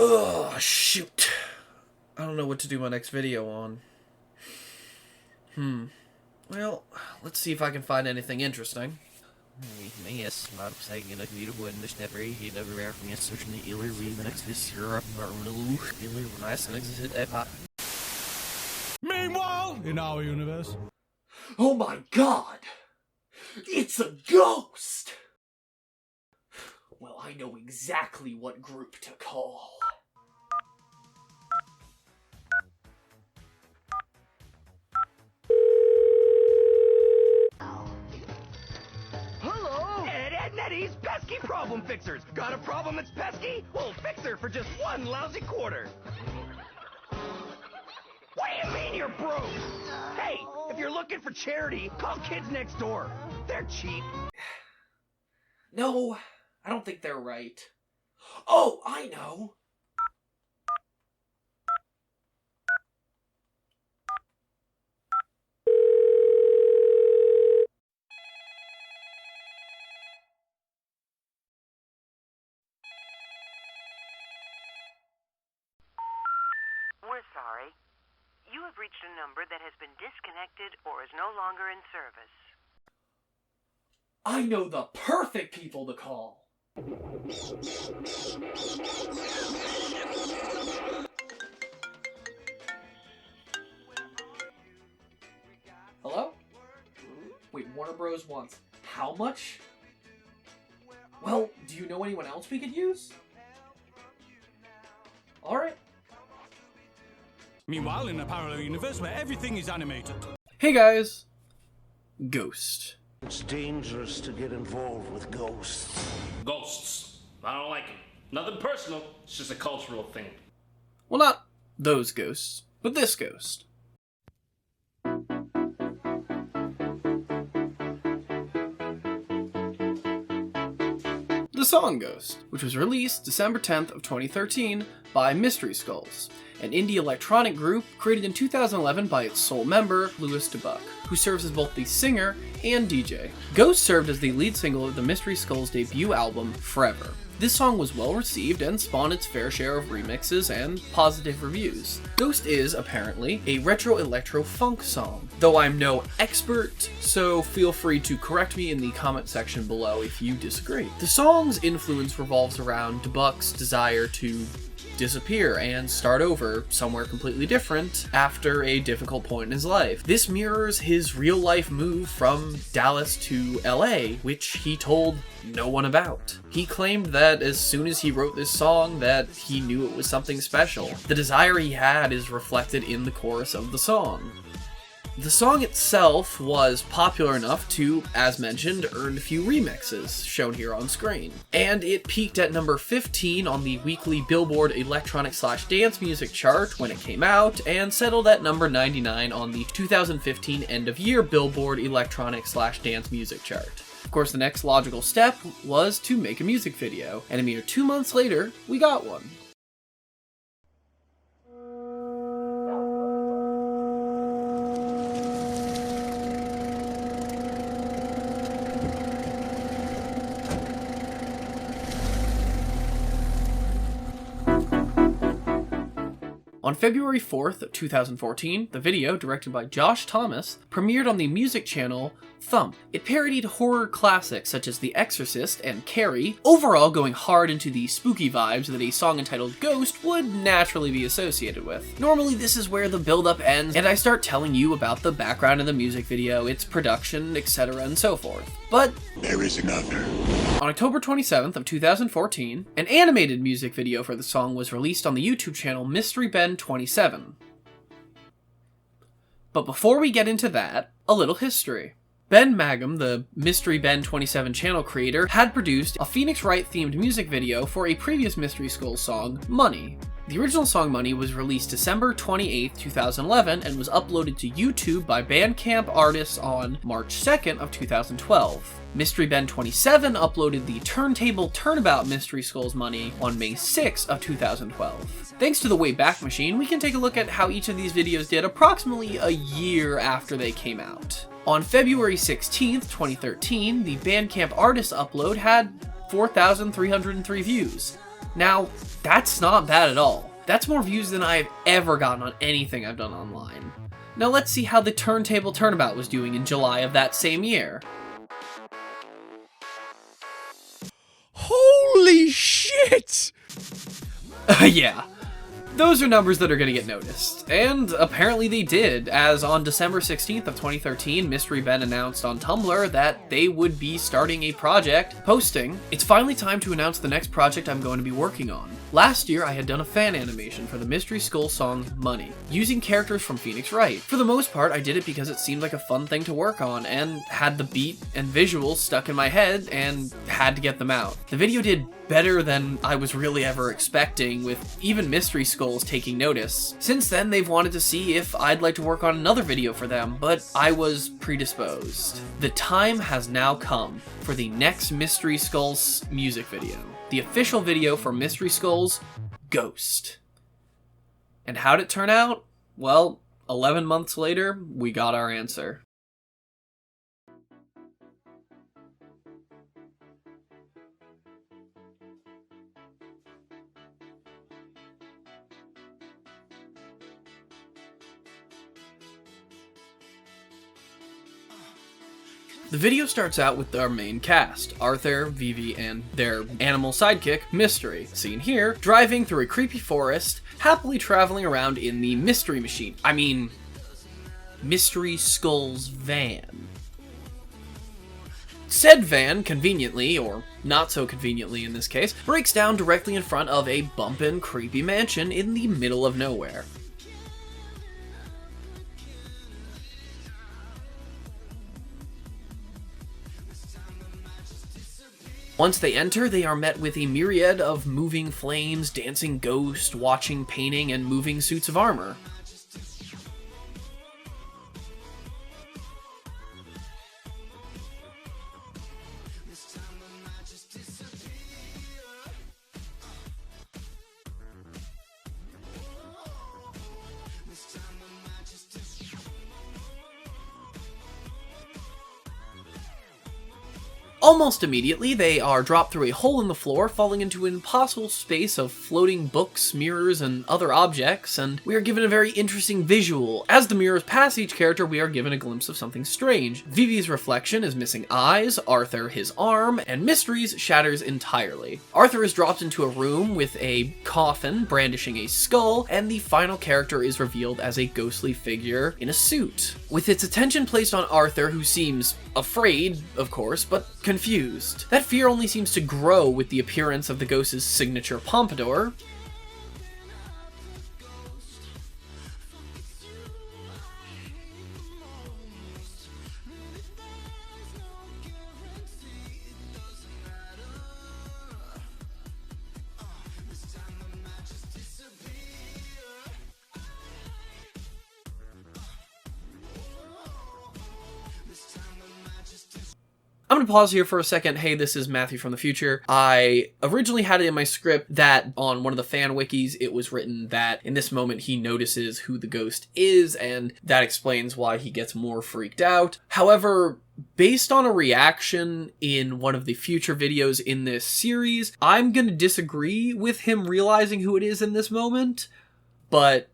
Oh, shoot. I don't know what to do my next video on. Well, let's see if I can find anything interesting. Meanwhile, in our universe. Oh my god! It's a ghost! Well, I know exactly what group to call. Hello! Ed Nettie's Pesky Problem Fixers! Got a problem that's pesky? We'll fix her for just one lousy quarter. What do you mean you're broke? Hey, if you're looking for charity, call Kids Next Door. They're cheap. No, I don't think they're right. Oh, I know! We're sorry. You have reached a number that has been disconnected or is no longer in service. I know the perfect people to call! Hello? Wait, Warner Bros. Wants how much? Well, do you know anyone else we could use? Alright. Meanwhile, in a parallel universe where everything is animated. Hey guys! Ghost. It's dangerous to get involved with ghosts. Ghosts. I don't like them. Nothing personal, it's just a cultural thing. Well, not those ghosts, but this ghost. The song Ghost, which was released December 10th of 2013 by Mystery Skulls, an indie electronic group created in 2011 by its sole member, Louis DeBuck, who serves as both the singer and DJ. Ghost served as the lead single of the Mystery Skulls' debut album, Forever. This song was well received and spawned its fair share of remixes and positive reviews. Ghost is, apparently, a retro electro funk song, though I'm no expert, so feel free to correct me in the comment section below if you disagree. The song's influence revolves around DeBuck's desire to disappear and start over somewhere completely different after a difficult point in his life. This mirrors his real-life move from Dallas to LA, which he told no one about. He claimed that as soon as he wrote this song that he knew it was something special. The desire he had is reflected in the chorus of the song. The song itself was popular enough to, as mentioned, earn a few remixes, shown here on screen. And it peaked at number 15 on the weekly Billboard Electronic/Dance Music chart when it came out, and settled at number 99 on the 2015 end-of-year Billboard Electronic/Dance Music chart. Of course, the next logical step was to make a music video, and a mere 2 months later, we got one. On February 4th of 2014, the video, directed by Josh Thomas, premiered on the music channel Thump. It parodied horror classics such as The Exorcist and Carrie, overall going hard into the spooky vibes that a song entitled Ghost would naturally be associated with. Normally this is where the build-up ends and I start telling you about the background of the music video, its production, etc. and so forth. But There is another. on October 27th of 2014, an animated music video for the song was released on the YouTube channel Mystery Ben 27. But before we get into that, a little history. Ben Mangum, the Mystery Ben 27 channel creator, had produced a Phoenix Wright themed music video for a previous Mystery Skulls song, Money. The original song Money was released December 28, 2011 and was uploaded to YouTube by Bandcamp artists on March 2nd of 2012. Mystery Ben 27 uploaded the Turntable Turnabout Mystery Skulls Money on May 6 of 2012. Thanks to the Wayback Machine, we can take a look at how each of these videos did approximately a year after they came out. On February 16th, 2013, the Bandcamp artist upload had 4,303 views. Now, that's not bad at all. That's more views than I've ever gotten on anything I've done online. Now let's see how the Turntable Turnabout was doing in July of that same year. Holy shit! Yeah. Those are numbers that are going to get noticed, and apparently they did, as on December 16th of 2013, Mystery Ben announced on Tumblr that they would be starting a project, posting, "It's finally time to announce the next project I'm going to be working on. Last year I had done a fan animation for the Mystery Skull song Money, using characters from Phoenix Wright. For the most part I did it because it seemed like a fun thing to work on, and had the beat and visuals stuck in my head, and had to get them out. The video did better than I was really ever expecting, with even Mystery Skulls taking notice. Since then, they've wanted to see if I'd like to work on another video for them, but I was predisposed. The time has now come for the next Mystery Skulls music video. The official video for Mystery Skulls, Ghost." And how'd it turn out? Well, 11 months later, we got our answer. The video starts out with our main cast, Arthur, Vivi, and their animal sidekick, Mystery, seen here, driving through a creepy forest, happily traveling around in the Mystery Machine. I mean, Mystery Skull's van. Said van, conveniently, or not so conveniently in this case, breaks down directly in front of a bumpin', creepy mansion in the middle of nowhere. Once they enter, they are met with a myriad of moving flames, dancing ghosts, watching painting, and moving suits of armor. Almost immediately, they are dropped through a hole in the floor, falling into an impossible space of floating books, mirrors, and other objects, and we are given a very interesting visual. As the mirrors pass each character, we are given a glimpse of something strange. Vivi's reflection is missing eyes, Arthur his arm, and Mystery's shatters entirely. Arthur is dropped into a room with a coffin brandishing a skull, and the final character is revealed as a ghostly figure in a suit. With its attention placed on Arthur, who seems afraid, of course, but confused. That fear only seems to grow with the appearance of the ghost's signature pompadour. I'm going to pause here for a second. Hey, this is Matthew from the future. I originally had it in my script that on one of the fan wikis, it was written that in this moment he notices who the ghost is, and that explains why he gets more freaked out. However, based on a reaction in one of the future videos in this series, I'm going to disagree with him realizing who it is in this moment, but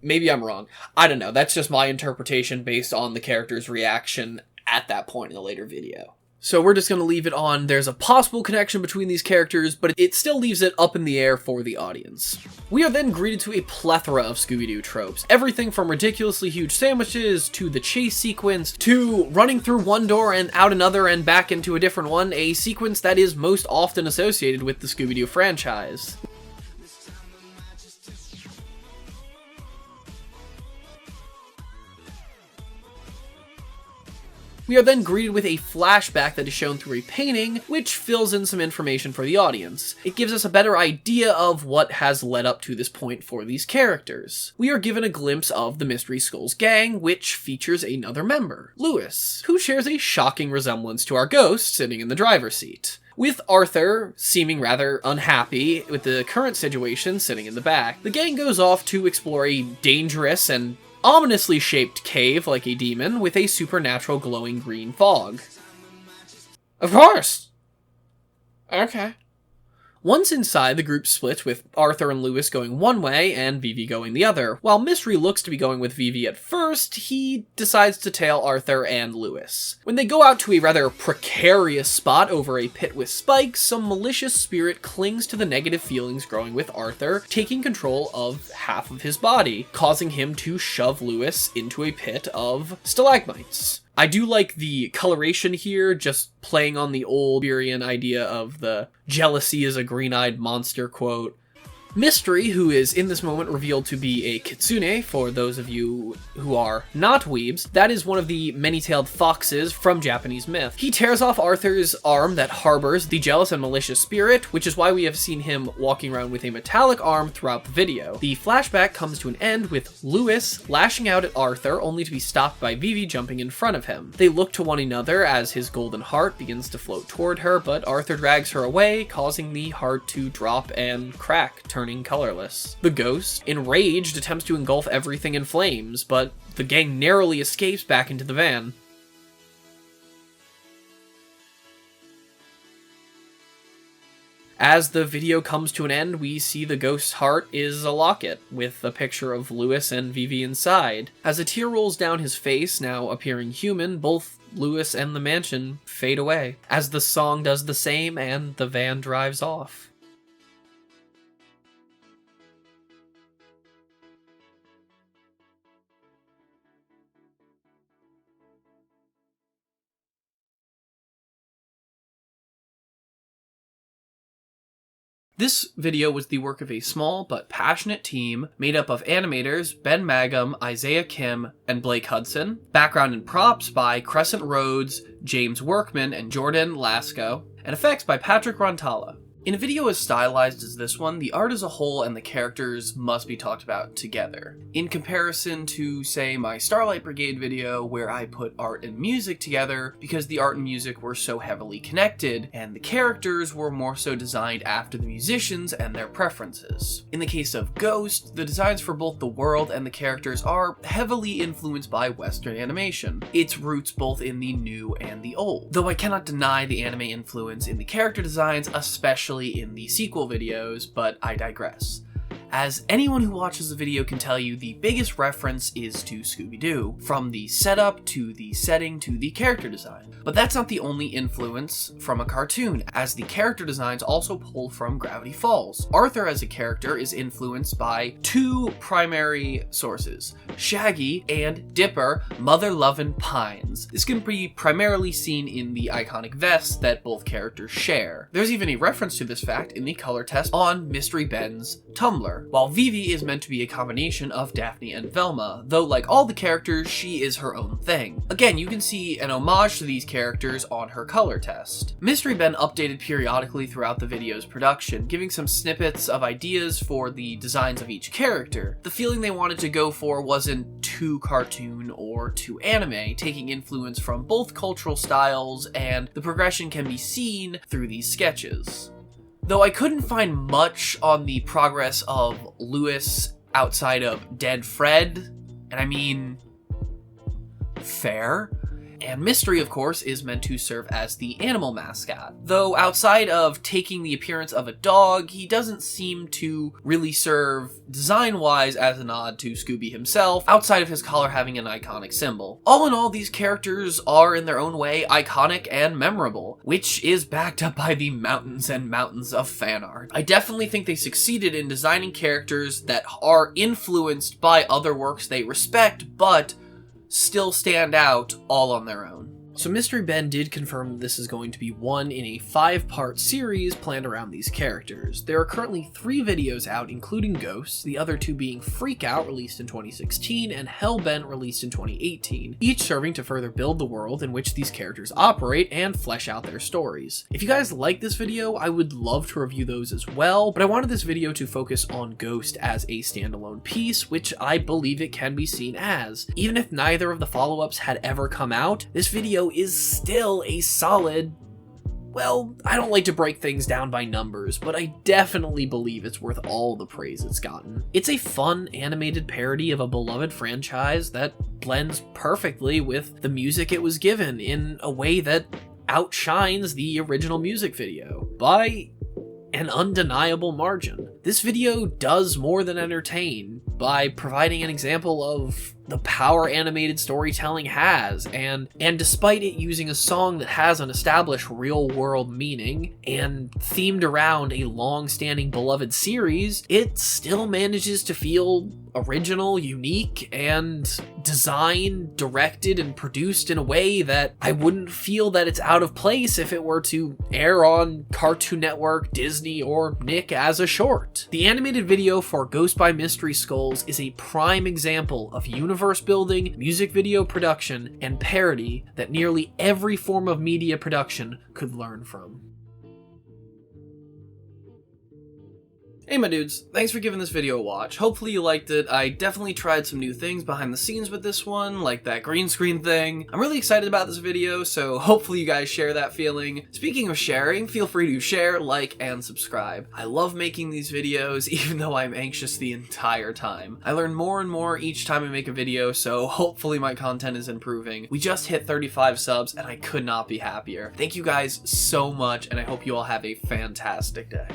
maybe I'm wrong. I don't know. That's just my interpretation based on the character's reaction at that point in the later video. So we're just going to leave it on there's a possible connection between these characters, but it still leaves it up in the air for the audience. We are then greeted to a plethora of Scooby-Doo tropes. Everything from ridiculously huge sandwiches, to the chase sequence, to running through one door and out another and back into a different one, a sequence that is most often associated with the Scooby-Doo franchise. We are then greeted with a flashback that is shown through a painting, which fills in some information for the audience. It gives us a better idea of what has led up to this point for these characters. We are given a glimpse of the Mystery Skulls gang, which features another member, Lewis, who shares a shocking resemblance to our ghost sitting in the driver's seat, with Arthur seeming rather unhappy with the current situation sitting in the back. The gang goes off to explore a dangerous and ominously shaped cave like a demon with a supernatural glowing green fog. Of course! Okay. Once inside, the group splits with Arthur and Lewis going one way and Vivi going the other. While Mystery looks to be going with Vivi at first, he decides to tail Arthur and Lewis. When they go out to a rather precarious spot over a pit with spikes, some malicious spirit clings to the negative feelings growing with Arthur, taking control of half of his body, causing him to shove Lewis into a pit of stalagmites. I do like the coloration here, just playing on the old Shakespearean idea of the jealousy is a green-eyed monster quote. Mystery, who is in this moment revealed to be a kitsune, for those of you who are not weebs, that is one of the many-tailed foxes from Japanese myth. He tears off Arthur's arm that harbors the jealous and malicious spirit, which is why we have seen him walking around with a metallic arm throughout the video. The flashback comes to an end with Lewis lashing out at Arthur, only to be stopped by Vivi jumping in front of him. They look to one another as his golden heart begins to float toward her, but Arthur drags her away, causing the heart to drop and crack, turning colorless. The ghost, enraged, attempts to engulf everything in flames, but the gang narrowly escapes back into the van. As the video comes to an end, we see the ghost's heart is a locket, with a picture of Lewis and Vivi inside. As a tear rolls down his face, now appearing human, both Lewis and the mansion fade away, as the song does the same and the van drives off. This video was the work of a small but passionate team made up of animators Ben Mangum, Isaiah Kim, and Blake Hudson, background and props by Kressent Rhodes, James Workman, and Jourdan Lasko, and effects by Patrick Rantala. In a video as stylized as this one, the art as a whole and the characters must be talked about together. In comparison to, say, my Starlight Brigade video, where I put art and music together because the art and music were so heavily connected, and the characters were more so designed after the musicians and their preferences. In the case of Ghost, the designs for both the world and the characters are heavily influenced by Western animation, its roots both in the new and the old. Though I cannot deny the anime influence in the character designs, especially in the sequel videos, but I digress. As anyone who watches the video can tell you, the biggest reference is to Scooby-Doo, from the setup to the setting to the character design. But that's not the only influence from a cartoon, as the character designs also pull from Gravity Falls. Arthur as a character is influenced by two primary sources, Shaggy and Dipper, Mother Lovin' Pines. This can be primarily seen in the iconic vests that both characters share. There's even a reference to this fact in the color test on Mystery Ben's Tumblr, while Vivi is meant to be a combination of Daphne and Velma, though like all the characters, she is her own thing. Again, you can see an homage to these characters on her color test. Mystery Ben updated periodically throughout the video's production, giving some snippets of ideas for the designs of each character. The feeling they wanted to go for wasn't too cartoon or too anime, taking influence from both cultural styles, and the progression can be seen through these sketches. Though I couldn't find much on the progress of Lewis outside of Dead Fred, and I mean, fair. And Mystery, of course, is meant to serve as the animal mascot. Though outside of taking the appearance of a dog, he doesn't seem to really serve design-wise as a nod to Scooby himself, outside of his collar having an iconic symbol. All in all, these characters are in their own way iconic and memorable, which is backed up by the mountains and mountains of fan art. I definitely think they succeeded in designing characters that are influenced by other works they respect, but still stand out all on their own. So Mystery Ben did confirm that this is going to be one in a 5-part series planned around these characters. There are currently 3 videos out, including Ghosts, the other 2 being Freak Out, released in 2016, and Hellbent, released in 2018, each serving to further build the world in which these characters operate and flesh out their stories. If you guys like this video, I would love to review those as well, but I wanted this video to focus on Ghost as a standalone piece, which I believe it can be seen as. Even if neither of the follow-ups had ever come out, this video is still a solid, well, I don't like to break things down by numbers, but I definitely believe it's worth all the praise it's gotten. It's a fun animated parody of a beloved franchise that blends perfectly with the music it was given in a way that outshines the original music video. By an undeniable margin. This video does more than entertain by providing an example of the power animated storytelling has, and despite it using a song that has an established real-world meaning and themed around a long-standing beloved series, it still manages to feel original, unique, and designed, directed, and produced in a way that I wouldn't feel that it's out of place if it were to air on Cartoon Network, Disney, or Nick as a short. The animated video for Ghost by Mystery Skulls is a prime example of universe building, music video production, and parody that nearly every form of media production could learn from. Hey my dudes, thanks for giving this video a watch. Hopefully you liked it. I definitely tried some new things behind the scenes with this one, like that green screen thing. I'm really excited about this video, so hopefully you guys share that feeling. Speaking of sharing, feel free to share, like, and subscribe. I love making these videos, even though I'm anxious the entire time. I learn more and more each time I make a video, so hopefully my content is improving. We just hit 35 subs, and I could not be happier. Thank you guys so much, and I hope you all have a fantastic day.